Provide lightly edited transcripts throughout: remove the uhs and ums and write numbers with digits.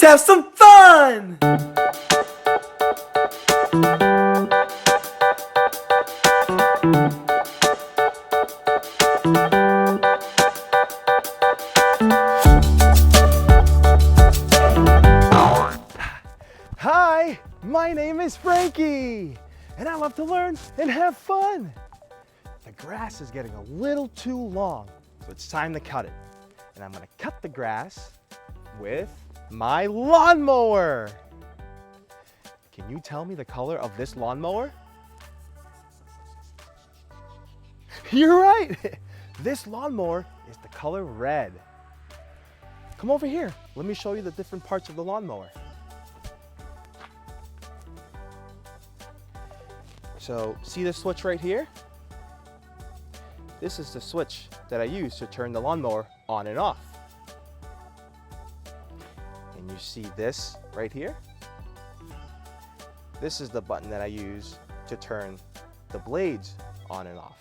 Let's have some fun! Hi, my name is Frankie, and I love to learn and have fun. The grass is getting a little too long, so it's time to cut it. And I'm gonna cut the grass with my lawnmower. Can you tell me the color of this lawnmower? You're right. This lawnmower is the color red. Come over here. Let me show you the different parts of the lawnmower. So, see this switch right here? This is the switch that I use to turn the lawnmower on and off. And you see this right here? This is the button that I use to turn the blades on and off.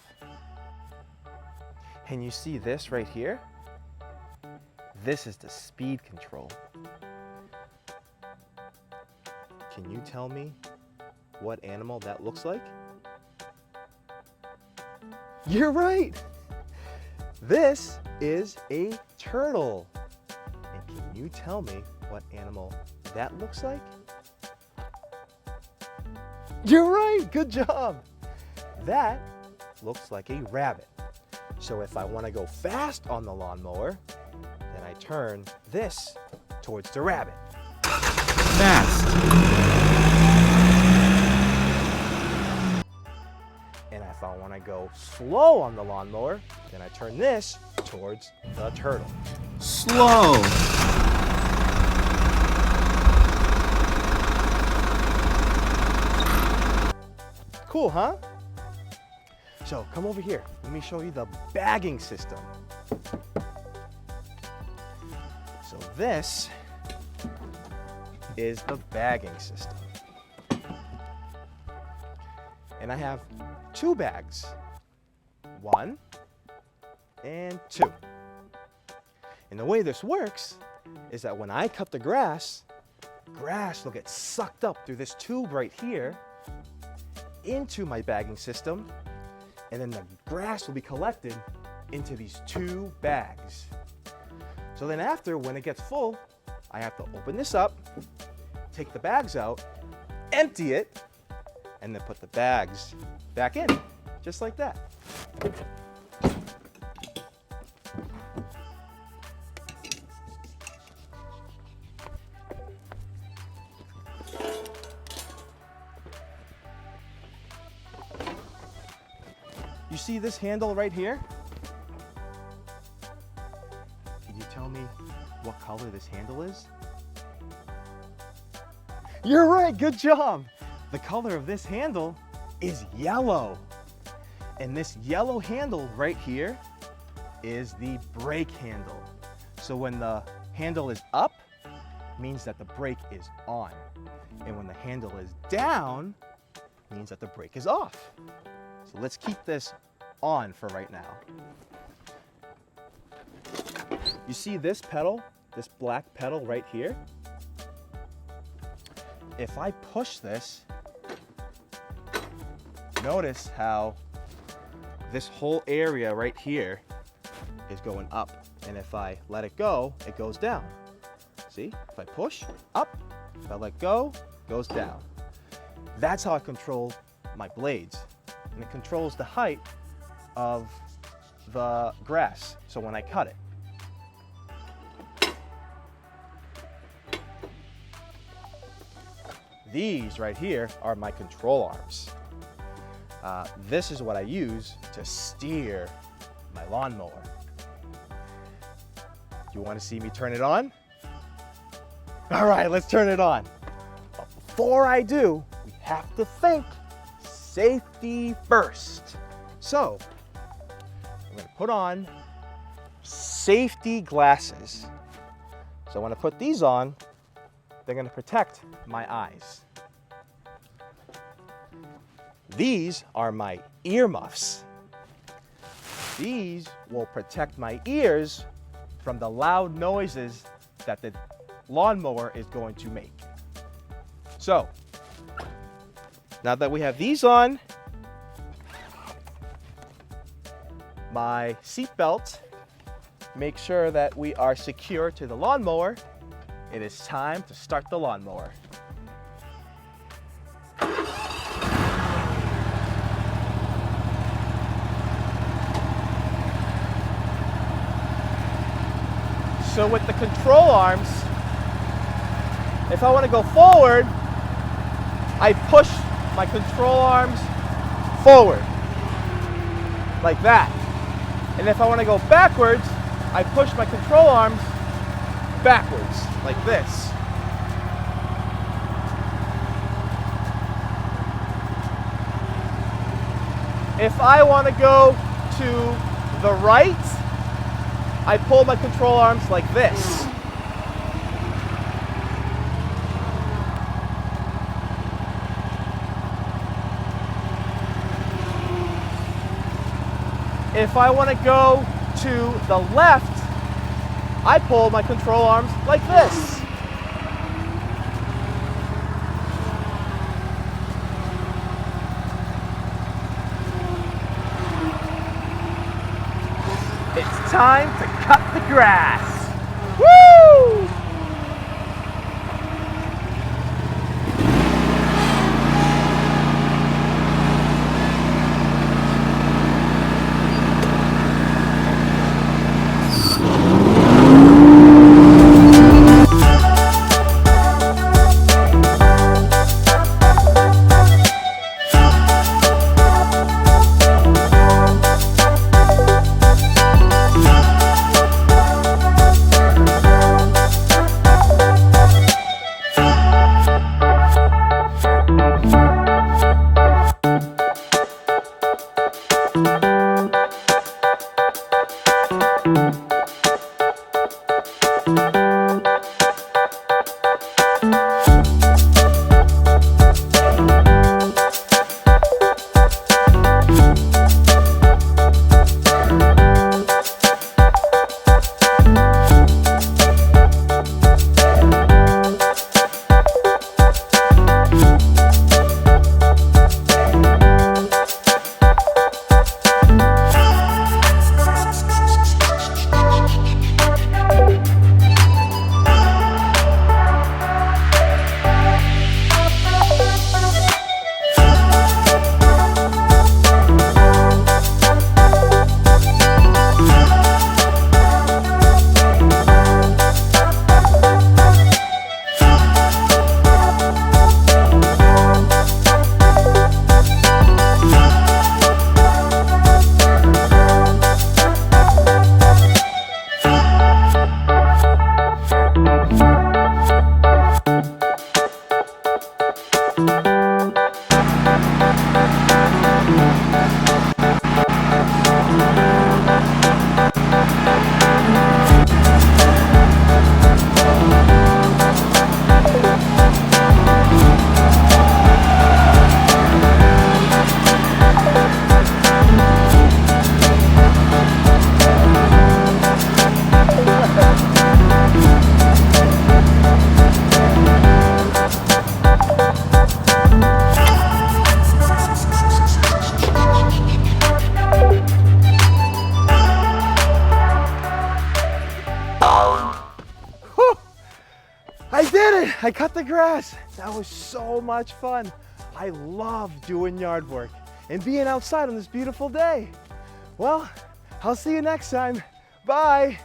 And you see this right here? This is the speed control. Can you tell me what animal that looks like? You're right! This is a turtle. And can you tell me what animal that looks like? You're right! Good job! That looks like a rabbit. So if I want to go fast on the lawnmower, then I turn this towards the rabbit. Fast. And if I want to go slow on the lawnmower, then I turn this towards the turtle. Slow. Cool, huh? So come over here. Let me show you the bagging system. So this is the bagging system. And I have two bags, 1 and 2. And the way this works is that when I cut the grass will get sucked up through this tube right here into my bagging system, and then the grass will be collected into these 2 bags. So then after, when it gets full, I have to open this up, take the bags out, empty it, and then put the bags back in, just like that. You see this handle right here? Can you tell me what color this handle is? You're right, good job! The color of this handle is yellow. And this yellow handle right here is the brake handle. So when the handle is up, means that the brake is on. And when the handle is down, means that the brake is off. So let's keep this on for right now. You see this pedal, this black pedal right here? If I push this, notice how this whole area right here is going up. And if I let it go, it goes down. See, if I push, up. If I let go, it goes down. That's how I control my blades. And it controls the height of the grass, so when I cut it. These right here are my control arms. This is what I use to steer my lawnmower. You want to see me turn it on? All right, let's turn it on. But before I do, we have to think safety first. So, I'm going to put on safety glasses. So when I put these on, they're going to protect my eyes. These are my earmuffs. These will protect my ears from the loud noises that the lawnmower is going to make. So, now that we have these on, my seat belt, make sure that we are secure to the lawnmower. It is time to start the lawnmower. So with the control arms, if I want to go forward, I push my control arms forward, like that. And if I want to go backwards, I push my control arms backwards, like this. If I want to go to the right, I pull my control arms like this. If I want to go to the left, I pull my control arms like this. It's time to cut the grass. Woo! I did it! I cut the grass. That was so much fun. I love doing yard work and being outside on this beautiful day. Well, I'll see you next time. Bye.